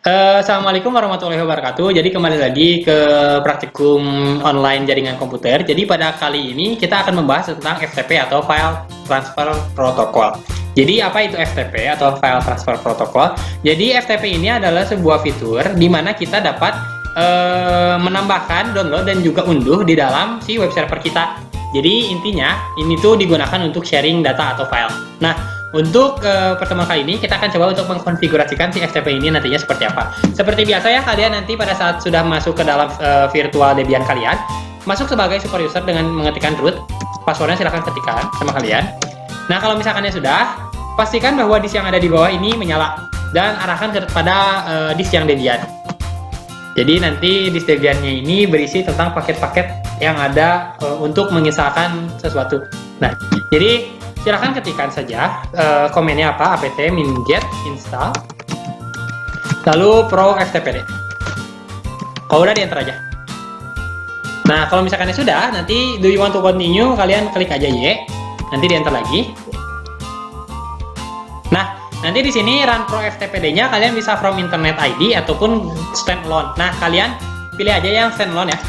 Assalamualaikum warahmatullahi wabarakatuh. Jadi kembali lagi ke praktikum online jaringan komputer. Jadi pada kali ini kita akan membahas tentang FTP atau File Transfer Protocol. Jadi apa itu FTP atau File Transfer Protocol? Jadi FTP ini adalah sebuah fitur di mana kita dapat menambahkan, download dan juga unduh di dalam si web server kita. Jadi intinya ini tuh digunakan untuk sharing data atau file. Nah, untuk pertemuan kali ini kita akan coba untuk mengkonfigurasikan si FTP ini nantinya seperti apa. Seperti biasa ya, kalian nanti pada saat sudah masuk ke dalam virtual Debian kalian, masuk sebagai super user dengan mengetikkan root, passwordnya silahkan ketikkan sama kalian. Nah, kalau misalkannya sudah, pastikan bahwa disk yang ada di bawah ini menyala dan arahkan kepada disk yang Debian. Jadi nanti disk Debiannya ini berisi tentang paket-paket yang ada untuk menginstalkan sesuatu. Nah, jadi silahkan ketikkan saja komennya apa, apt min-get install lalu pro ftpd. Kalau udah, di enter aja. Nah, kalau misalkan sudah, nanti do you want to continue, kalian klik aja Y, nanti di enter lagi. Nah, nanti di sini run pro ftpd-nya kalian bisa from internet ID ataupun standalone. Nah, kalian pilih aja yang standalone ya.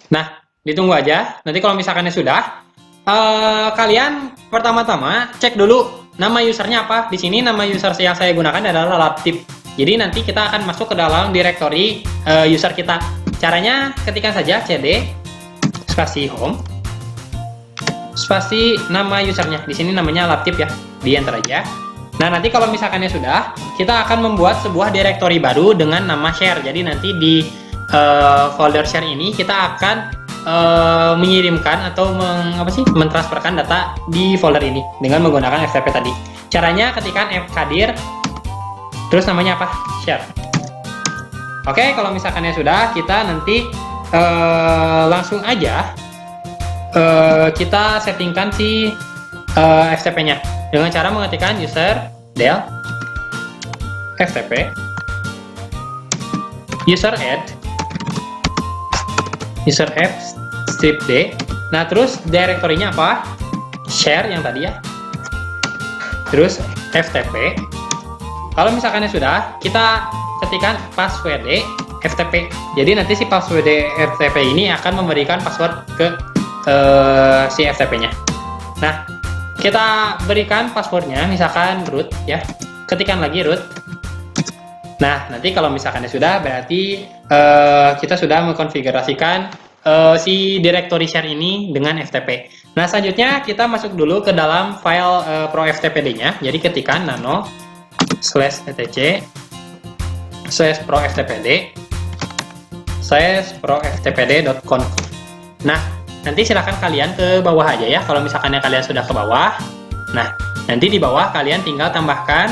Nah, ditunggu aja. Nanti kalau misalkannya sudah, kalian pertama-tama cek dulu nama usernya apa. Di sini nama user yang saya gunakan adalah laptip. Jadi nanti kita akan masuk ke dalam directory user kita. Caranya ketikkan saja cd spasi home spasi nama usernya. Di sini namanya laptip ya. Di enter aja. Nah, nanti kalau misalkannya sudah, kita akan membuat sebuah directory baru dengan nama share. Jadi nanti di folder share ini kita akan mengirimkan atau mentransferkan data di folder ini dengan menggunakan FTP tadi. Caranya ketikkan fkdir terus namanya apa? Share. Oke, kalau misalkannya sudah, kita nanti langsung aja kita settingkan si FTP-nya dengan cara mengetikkan user del FTP user add user app strip d. Nah, terus direktorinya apa? Share yang tadi ya. Terus FTP. Kalau misalkannya sudah, kita ketikkan password FTP. Jadi nanti si password FTP ini akan memberikan password ke si FTP-nya. Nah, kita berikan passwordnya, misalkan root ya. Ketikkan lagi root. Nah, nanti kalau misalkannya sudah, berarti kita sudah mengkonfigurasikan si directory share ini dengan FTP. Nah, selanjutnya kita masuk dulu ke dalam file pro ftpd-nya. Jadi ketikkan nano /etc /pro ftpd /pro ftpd.conf. Nah, nanti silahkan kalian ke bawah aja ya. Kalau misalkannya kalian sudah ke bawah, nah nanti di bawah kalian tinggal tambahkan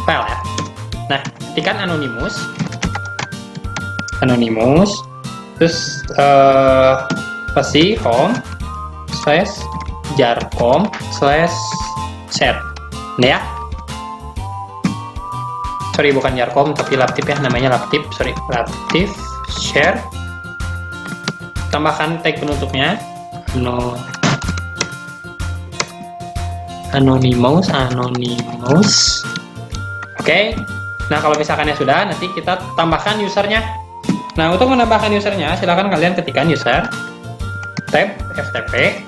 file ya. Nah, ketikkan anonymous terus pasti home /jarcom/share. Nah ya, sorry, bukan jarcom tapi laptip ya, namanya laptip, sorry, laptip share. Tambahkan tag penutupnya anonymous. Oke. Nah, kalau misalkannya sudah, nanti kita tambahkan usernya. Nah, untuk menambahkan usernya, silakan kalian ketikkan user tab ftp,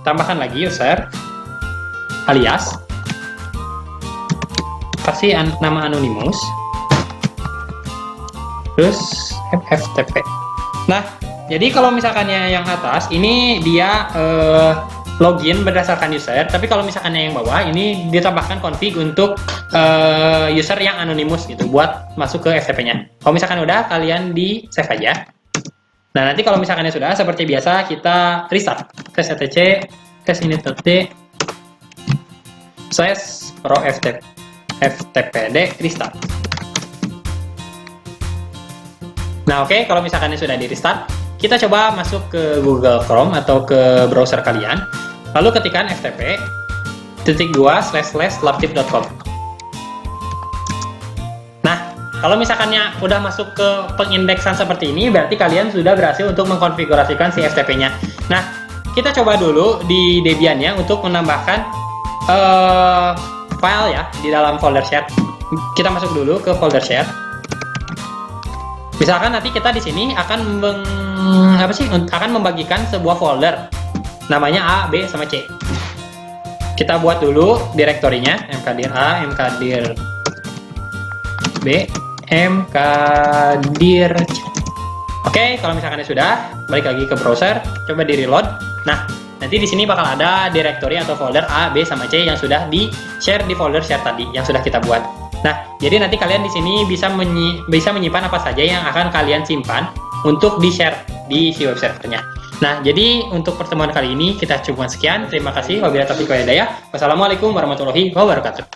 tambahkan lagi user alias, kasih nama anonymous, terus ftp. Nah, jadi kalau misalkannya yang atas ini dia login berdasarkan user, tapi kalau misalkannya yang bawah ini ditambahkan config untuk user yang anonymous gitu buat masuk ke FTP-nya. Kalau misalkan udah, kalian di save aja. Nah, nanti kalau misalkannya sudah, seperti biasa kita restart etc init.d /pro ftpd restart. Nah, oke, kalau misalkannya sudah di restart, kita coba masuk ke Google Chrome atau ke browser kalian. Lalu ketikkan ftp://laptip.com. Nah, kalau misalkannya udah masuk ke pengindeksan seperti ini, berarti kalian sudah berhasil untuk mengkonfigurasikan si FTP-nya. Nah, kita coba dulu di Debian-nya untuk menambahkan file ya di dalam folder share. Kita masuk dulu ke folder share. Misalkan nanti kita di sini akan akan membagikan sebuah folder namanya A, B, sama C. Kita buat dulu direktorinya mkdir A, mkdir B, mkdir C. Oke, kalau misalkan sudah, balik lagi ke browser, coba di reload. Nah, nanti di sini bakal ada direktori atau folder A, B, sama C yang sudah di share di folder share tadi yang sudah kita buat. Nah, jadi nanti kalian di sini bisa menyimpan apa saja yang akan kalian simpan untuk di-share di si web servernya. Nah, jadi untuk pertemuan kali ini kita cukupkan sekian. Terima kasih. Wabillahi taufiq wal hidayah. Wassalamualaikum warahmatullahi wabarakatuh.